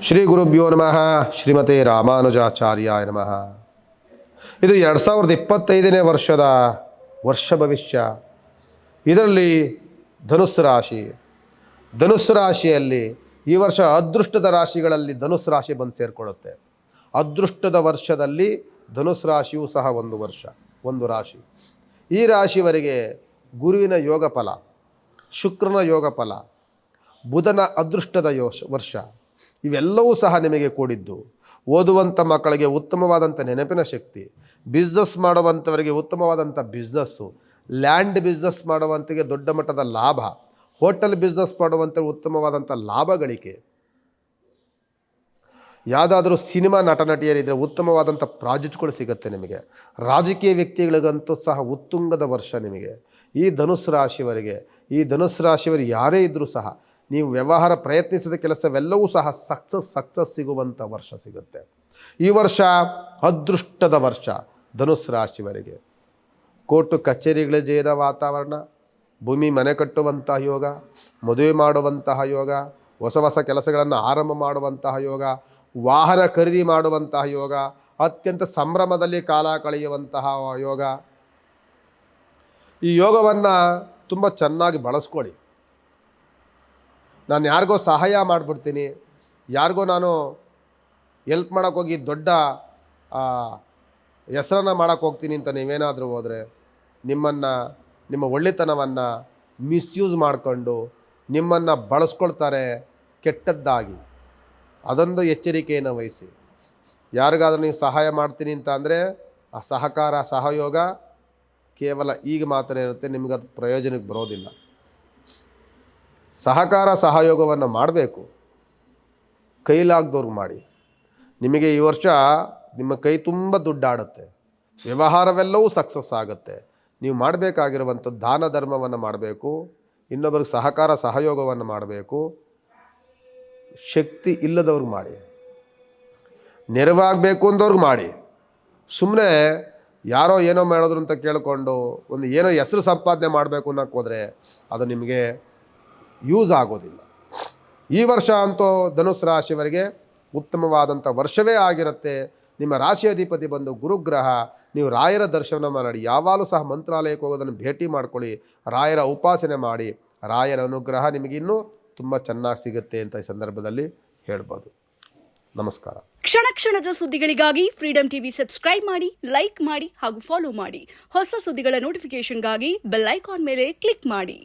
ಶ್ರೀ ಗುರುಭ್ಯೋ ನಮಃ. ಶ್ರೀಮತೆ ರಾಮಾನುಜಾಚಾರ್ಯಾಯ ನಮಃ. ಇದು 2025ನೇ ವರ್ಷದ ವರ್ಷ ಭವಿಷ್ಯ. ಇದರಲ್ಲಿ ಧನುಸ್ಸು ರಾಶಿ. ಧನುಸ್ಸು ರಾಶಿಯಲ್ಲಿ ಈ ವರ್ಷ ಅದೃಷ್ಟದ ರಾಶಿಗಳಲ್ಲಿ ಧನುಸ್ಸು ರಾಶಿ ಬಂದು ಸೇರಿಕೊಳ್ಳುತ್ತೆ. ಅದೃಷ್ಟದ ವರ್ಷದಲ್ಲಿ ಧನುಸ್ಸು ರಾಶಿಯೂ ಸಹ ಒಂದು ರಾಶಿ. ಈ ರಾಶಿಯವರಿಗೆ ಗುರುವಿನ ಯೋಗ ಫಲ, ಶುಕ್ರನ ಯೋಗ ಫಲ, ಬುಧನ ಅದೃಷ್ಟದ ವರ್ಷ ಇವೆಲ್ಲವೂ ಸಹ ನಿಮಗೆ ಕೂಡಿದ್ದು. ಓದುವಂಥ ಮಕ್ಕಳಿಗೆ ಉತ್ತಮವಾದಂಥ ನೆನಪಿನ ಶಕ್ತಿ, ಬಿಸ್ನೆಸ್ ಮಾಡುವಂಥವರಿಗೆ ಉತ್ತಮವಾದಂಥ ಬಿಸ್ನೆಸ್ಸು, ಲ್ಯಾಂಡ್ ಬಿಸ್ನೆಸ್ ಮಾಡುವಂಥಗೆ ದೊಡ್ಡ ಮಟ್ಟದ ಲಾಭ, ಹೋಟೆಲ್ ಬಿಸ್ನೆಸ್ ಮಾಡುವಂಥ ಉತ್ತಮವಾದಂಥ ಲಾಭ ಗಳಿಕೆ, ಯಾವುದಾದ್ರೂ ಸಿನಿಮಾ ನಟ ನಟಿಯರಿದ್ದರೆ ಉತ್ತಮವಾದಂಥ ಪ್ರಾಜೆಕ್ಟ್ಗಳು ಸಿಗುತ್ತೆ ನಿಮಗೆ. ರಾಜಕೀಯ ವ್ಯಕ್ತಿಗಳಿಗಂತೂ ಸಹ ಉತ್ತುಂಗದ ವರ್ಷ ನಿಮಗೆ. ಈ ಧನುಸ್ಸು ರಾಶಿಯವರಿಗೆ, ಈ ಧನುಸ್ಸು ರಾಶಿಯವರು ಯಾರೇ ಇದ್ದರೂ ಸಹ ನೀವು ವ್ಯವಹಾರ ಪ್ರಯತ್ನಿಸಿದ ಕೆಲಸವೆಲ್ಲವೂ ಸಹ ಸಕ್ಸಸ್ ಸಿಗುವಂಥ ವರ್ಷ ಸಿಗುತ್ತೆ. ಈ ವರ್ಷ ಅದೃಷ್ಟದ ವರ್ಷ ಧನುಸ್ಸು ರಾಶಿಯವರಿಗೆ. ಕೋರ್ಟು ಕಚೇರಿಗಳ ಜಯದ ವಾತಾವರಣ, ಭೂಮಿ ಮನೆ ಕಟ್ಟುವಂತಹ ಯೋಗ, ಮದುವೆ ಮಾಡುವಂತಹ ಯೋಗ, ಹೊಸ ಕೆಲಸಗಳನ್ನು ಆರಂಭ ಮಾಡುವಂತಹ ಯೋಗ, ವಾಹನ ಖರೀದಿ ಮಾಡುವಂತಹ ಯೋಗ, ಅತ್ಯಂತ ಸಂಭ್ರಮದಲ್ಲಿ ಕಾಲ ಕಳೆಯುವಂತಹ ಯೋಗ. ಈ ಯೋಗವನ್ನು ತುಂಬ ಚೆನ್ನಾಗಿ ಬಳಸ್ಕೊಳ್ಳಿ. ನಾನು ಯಾರಿಗೋ ಸಹಾಯ ಮಾಡಿಬಿಡ್ತೀನಿ, ಯಾರಿಗೋ ನಾನು ಎಲ್ಪ್ ಮಾಡೋಕ್ಕೋಗಿ ದೊಡ್ಡ ಹೆಸರನ್ನು ಮಾಡೋಕ್ಕೆ ಹೋಗ್ತೀನಿ ಅಂತ ನೀವೇನಾದರೂ ಹೋದರೆ ನಿಮ್ಮ ಒಳ್ಳೆತನವನ್ನು ಮಿಸ್ಯೂಸ್ ಮಾಡಿಕೊಂಡು ನಿಮ್ಮನ್ನು ಬಳಸ್ಕೊಳ್ತಾರೆ ಕೆಟ್ಟದ್ದಾಗಿ. ಅದೊಂದು ಎಚ್ಚರಿಕೆಯನ್ನು ವಹಿಸಿ. ಯಾರಿಗಾದ್ರೂ ನೀವು ಸಹಾಯ ಮಾಡ್ತೀನಿ ಅಂತ ಅಂದರೆ ಆ ಸಹಕಾರ ಸಹಯೋಗ ಕೇವಲ ಈಗ ಮಾತ್ರ ಇರುತ್ತೆ, ನಿಮಗದು ಪ್ರಯೋಜನಕ್ಕೆ ಬರೋದಿಲ್ಲ. ಸಹಕಾರ ಸಹಯೋಗವನ್ನು ಮಾಡಬೇಕು, ಕೈಲಾಗ್ದವ್ರಿಗೆ ಮಾಡಿ. ನಿಮಗೆ ಈ ವರ್ಷ ನಿಮ್ಮ ಕೈ ತುಂಬ ದುಡ್ಡಾಡುತ್ತೆ, ವ್ಯವಹಾರವೆಲ್ಲವೂ ಸಕ್ಸಸ್ ಆಗುತ್ತೆ. ನೀವು ಮಾಡಬೇಕಾಗಿರುವಂಥದ್ದು ದಾನ ಧರ್ಮವನ್ನು ಮಾಡಬೇಕು, ಇನ್ನೊಬ್ಬರಿಗೆ ಸಹಕಾರ ಸಹಯೋಗವನ್ನು ಮಾಡಬೇಕು. ಶಕ್ತಿ ಇಲ್ಲದವ್ರಿಗೆ ಮಾಡಿ, ನೆರವಾಗಬೇಕು ಅಂದವ್ರಿಗೆ ಮಾಡಿ. ಸುಮ್ಮನೆ ಯಾರೋ ಏನೋ ಮಾಡಿದ್ರು ಅಂತ ಕೇಳಿಕೊಂಡು ಏನೋ ಹೆಸರು ಸಂಪಾದನೆ ಮಾಡಬೇಕು ಅನ್ನೋಕ್ಕೆ ಹೋದರೆ ಅದು ನಿಮಗೆ ಯೂಸ್ ಆಗೋದಿಲ್ಲ. ಈ ವರ್ಷ ಅಂತೂ ಧನುಸ್ಸು ರಾಶಿಯವರಿಗೆ ಉತ್ತಮವಾದಂಥ ವರ್ಷವೇ ಆಗಿರುತ್ತೆ. ನಿಮ್ಮ ರಾಶಿ ಅಧಿಪತಿ ಬಂದು ಗುರುಗ್ರಹ. ನೀವು ರಾಯರ ದರ್ಶನ ಮಾಡಿ, ಯಾವಾಗಲೂ ಸಹ ಮಂತ್ರಾಲಯಕ್ಕೆ ಹೋಗೋದನ್ನು ಭೇಟಿ ಮಾಡ್ಕೊಳ್ಳಿ, ರಾಯರ ಉಪಾಸನೆ ಮಾಡಿ. ರಾಯರ ಅನುಗ್ರಹ ನಿಮಗಿನ್ನೂ ತುಂಬ ಚೆನ್ನಾಗಿ ಸಿಗುತ್ತೆ ಅಂತ ಈ ಸಂದರ್ಭದಲ್ಲಿ ಹೇಳ್ಬೋದು. ನಮಸ್ಕಾರ. ಕ್ಷಣ ಕ್ಷಣದ ಸುದ್ದಿಗಳಿಗಾಗಿ ಫ್ರೀಡಂ ಟಿವಿ ಸಬ್ಸ್ಕ್ರೈಬ್ ಮಾಡಿ, ಲೈಕ್ ಮಾಡಿ ಹಾಗೂ ಫಾಲೋ ಮಾಡಿ. ಹೊಸ ಸುದ್ದಿಗಳ ನೋಟಿಫಿಕೇಶನ್ಗಾಗಿ ಬೆಲ್ ಐಕಾನ್ ಮೇಲೆ ಕ್ಲಿಕ್ ಮಾಡಿ.